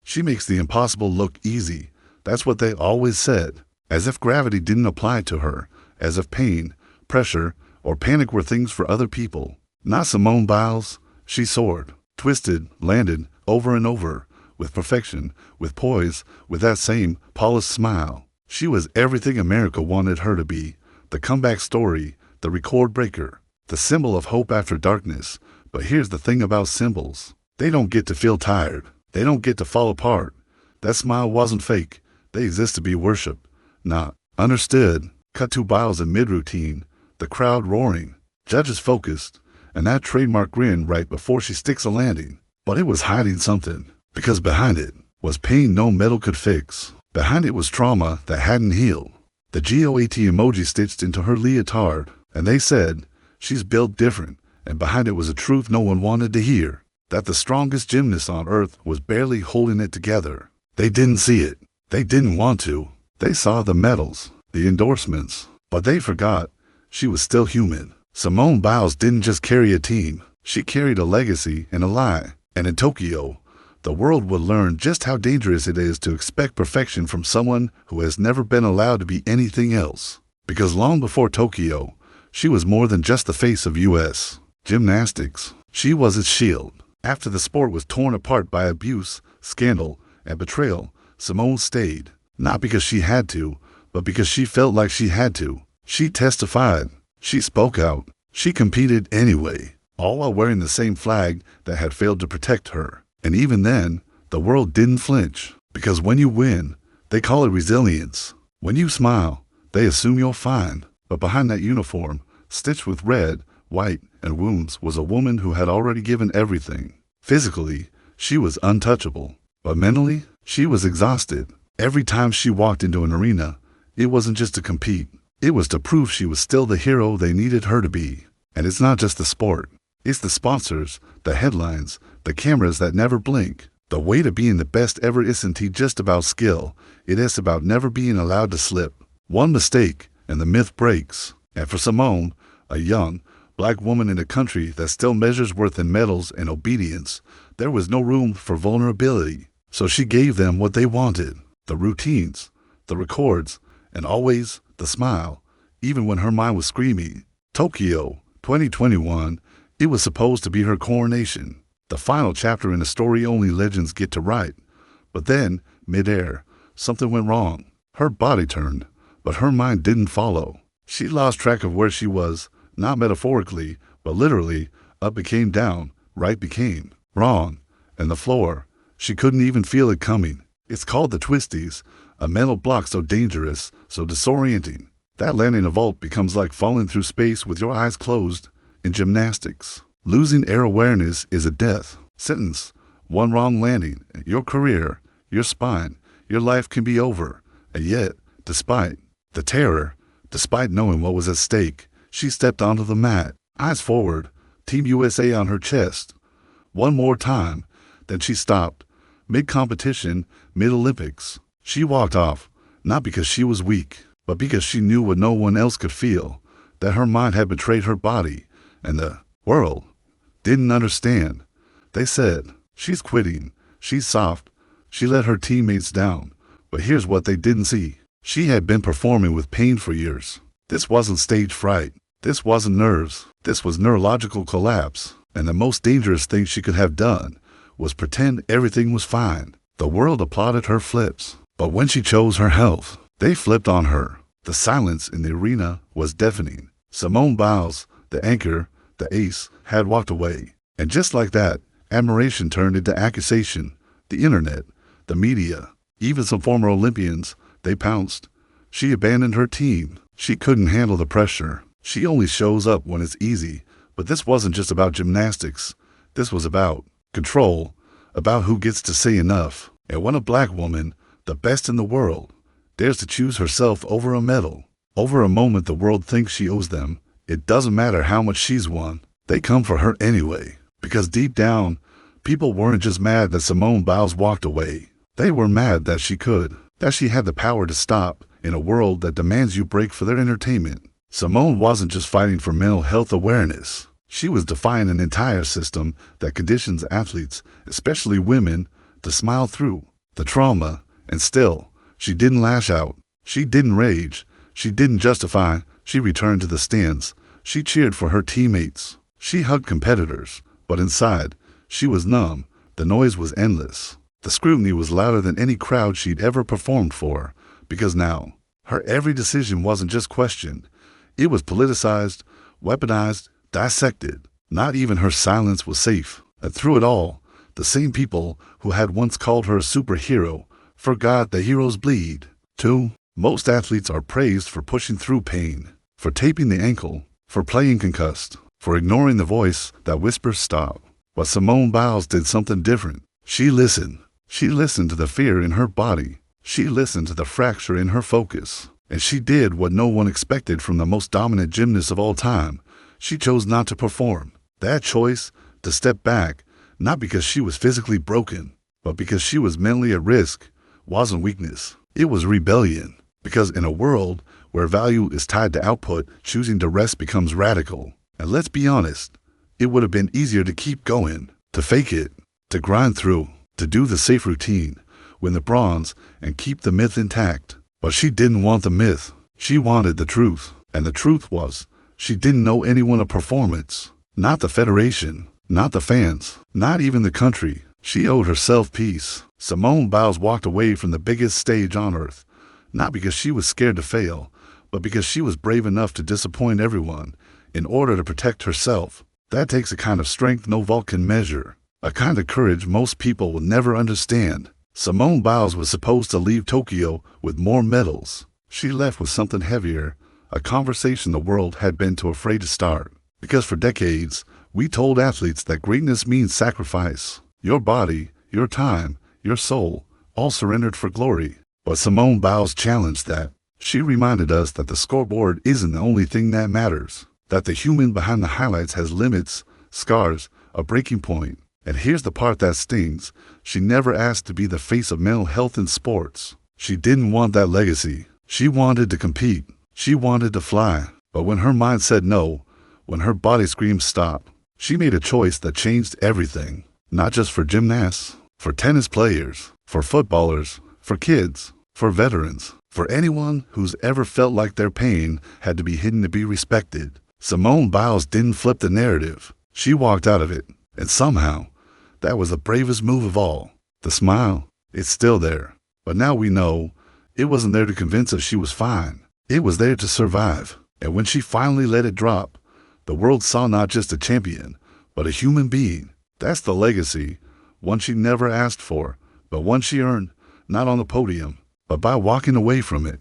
She makes the impossible look easy. That's what they always said. As if gravity didn't apply to her. As if pain, pressure, or panic were things for other people. Not Simone Biles. She soared, twisted, landed, over and over, with perfection, with poise, with that same polished smile. She was everything America wanted her to be. The comeback story, the record breaker, the symbol of hope after darkness. But here's the thing about symbols. They don't get to feel tired. They don't get to fall apart. That smile wasn't fake. They exist to be worshipped, not understood. Cut to Biles in mid-routine, the crowd roaring, judges focused, and that trademark grin right before she sticks a landing. But it was hiding something, because behind it was pain no metal could fix. Behind it was trauma that hadn't healed. The GOAT emoji stitched into her leotard, and they said, she's built different, and behind it was a truth no one wanted to hear, that the strongest gymnast on earth was barely holding it together. They didn't see it. They didn't want to. They saw the medals, the endorsements, but they forgot she was still human. Simone Biles didn't just carry a team. She carried a legacy and a lie. And in Tokyo, the world would learn just how dangerous it is to expect perfection from someone who has never been allowed to be anything else. Because long before Tokyo, she was more than just the face of U.S. gymnastics. She was its shield. After the sport was torn apart by abuse, scandal, and betrayal, Simone stayed. Not because she had to, but because she felt like she had to. She testified. She spoke out. She competed anyway, all while wearing the same flag that had failed to protect her. And even then, the world didn't flinch. Because when you win, they call it resilience. When you smile, they assume you're fine. But behind that uniform, stitched with red, white, and wounds, was a woman who had already given everything. Physically, she was untouchable. But mentally, she was exhausted. Every time she walked into an arena, it wasn't just to compete. It was to prove she was still the hero they needed her to be. And it's not just the sport. It's the sponsors, the headlines, the cameras that never blink. The way to being the best ever isn't just about skill. It is about never being allowed to slip. One mistake, and the myth breaks. And for Simone, a young, black woman in a country that still measures worth in medals and obedience, there was no room for vulnerability. So she gave them what they wanted. The routines, the records, and always the smile, even when her mind was screaming. Tokyo, 2021, it was supposed to be her coronation, the final chapter in a story only legends get to write. But then, midair, something went wrong. Her body turned, but her mind didn't follow. She lost track of where she was, not metaphorically, but literally. Up became down, right became wrong, and the floor, she couldn't even feel it coming. It's called the Twisties, a mental block so dangerous, so disorienting. That landing a vault becomes like falling through space with your eyes closed. In gymnastics, losing air awareness is a death sentence. One wrong landing, your career, your spine, your life can be over. And yet, despite the terror, despite knowing what was at stake, she stepped onto the mat, eyes forward, Team USA on her chest. One more time, then she stopped. Mid-competition, mid-Olympics. She walked off, not because she was weak, but because she knew what no one else could feel, that her mind had betrayed her body, and the world didn't understand. They said, she's quitting, she's soft, she let her teammates down. But here's what they didn't see. She had been performing with pain for years. This wasn't stage fright. This wasn't nerves. This was neurological collapse. And the most dangerous thing she could have done was pretend everything was fine. The world applauded her flips. But when she chose her health, they flipped on her. The silence in the arena was deafening. Simone Biles, the anchor, the ace, had walked away. And just like that, admiration turned into accusation. The internet, the media, even some former Olympians, they pounced. She abandoned her team. She couldn't handle the pressure. She only shows up when it's easy. But this wasn't just about gymnastics. This was about control, about who gets to say enough. And when a black woman, the best in the world, dares to choose herself over a medal, over a moment the world thinks she owes them, it doesn't matter how much she's won. They come for her anyway. Because deep down, people weren't just mad that Simone Biles walked away. They were mad that she could, that she had the power to stop in a world that demands you break for their entertainment. Simone wasn't just fighting for mental health awareness. She was defying an entire system that conditions athletes, especially women, to smile through the trauma, and still, she didn't lash out. She didn't rage. She didn't justify. She returned to the stands. She cheered for her teammates. She hugged competitors. But inside, she was numb. The noise was endless. The scrutiny was louder than any crowd she'd ever performed for, because now, her every decision wasn't just questioned. It was politicized, weaponized, dissected. Not even her silence was safe. And through it all, the same people who had once called her a superhero forgot that heroes bleed. 2. Most athletes are praised for pushing through pain, for taping the ankle, for playing concussed, for ignoring the voice that whispers stop. But Simone Biles did something different. She listened. She listened to the fear in her body. She listened to the fracture in her focus. And she did what no one expected from the most dominant gymnast of all time. She chose not to perform. That choice, to step back, not because she was physically broken, but because she was mentally at risk, wasn't weakness. It was rebellion. Because in a world where value is tied to output, choosing to rest becomes radical. And let's be honest, it would have been easier to keep going, to fake it, to grind through, to do the safe routine, win the bronze, and keep the myth intact. But she didn't want the myth. She wanted the truth. And the truth was, she didn't know anyone of performance. Not the federation, not the fans, not even the country. She owed herself peace. Simone Biles walked away from the biggest stage on earth, not because she was scared to fail, but because she was brave enough to disappoint everyone in order to protect herself. That takes a kind of strength no vault can measure, a kind of courage most people will never understand. Simone Biles was supposed to leave Tokyo with more medals. She left with something heavier, a conversation the world had been too afraid to start. Because for decades, we told athletes that greatness means sacrifice. Your body, your time, your soul, all surrendered for glory. But Simone Biles challenged that. She reminded us that the scoreboard isn't the only thing that matters, that the human behind the highlights has limits, scars, a breaking point. And here's the part that stings. She never asked to be the face of mental health in sports. She didn't want that legacy. She wanted to compete. She wanted to fly. But when her mind said no, when her body screamed stop, she made a choice that changed everything. Not just for gymnasts, for tennis players, for footballers, for kids, for veterans, for anyone who's ever felt like their pain had to be hidden to be respected. Simone Biles didn't flip the narrative. She walked out of it. And somehow, that was the bravest move of all. The smile, it's still there. But now we know it wasn't there to convince us she was fine. It was there to survive. And when she finally let it drop, the world saw not just a champion, but a human being. That's the legacy, one she never asked for, but one she earned, not on the podium, but by walking away from it.